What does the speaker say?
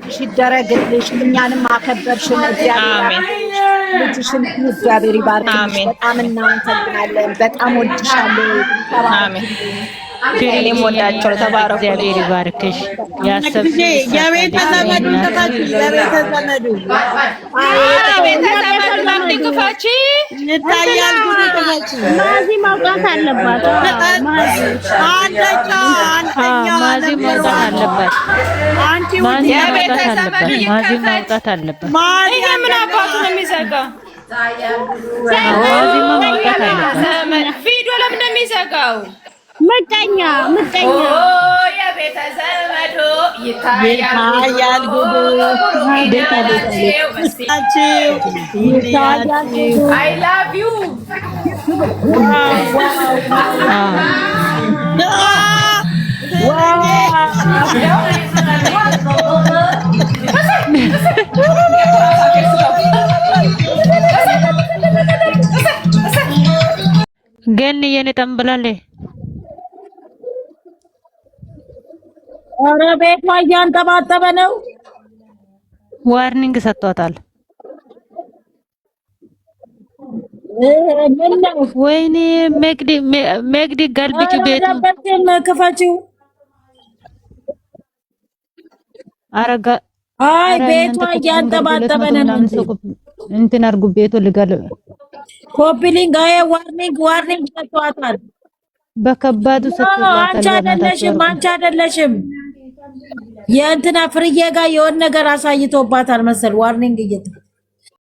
እባክሽ ይደረግልሽ። እኛንም አከበርሽን። እግዚአብሔር ልጅሽን እግዚአብሔር ይባርክልሽ። በጣም እናመሰግናለን። በጣም ወድሻለሁ። አሜን። እኔም ወዳቸው ተባረኩ። እግዚአብሔር ይባርክሽ። ያሰብሽ የቤተሰብ ድግፋች ይታያል። ማዚ ማውጣት አለባት። ማዚ ማውጣት አለባት። ማዚ ማውጣት አለባት። ይሄ ምን አባቱ ነው የሚዘጋው? ማዚ ማውጣት አለባት። ቪዲዮ ለምን ነው የሚዘጋው? ምቀኛ የቤተ ዘመዶ ይታያል። ጉዱ አይ ላቭ ዩ ገን የኔ ጠንብላሌ ኧረ ቤቷ እያንጠባጠበ ነው። ዋርኒንግ ሰጥቷታል። ወይኔ መግዲ ገልብጭ ቤቱን ክፈችው። አረጋ አይ ቤቷ እያንጠባጠበ ነው። እንትን አርጉ ቤቱ ልገል ኮፒሊንግ ዋርኒንግ ሰጥቷታል። በከባዱ ሰጥቷታል። አንቺ አይደለሽም የእንትና ፍርዬ ጋር የሆነ ነገር አሳይቶባታል መሰል ዋርኒንግ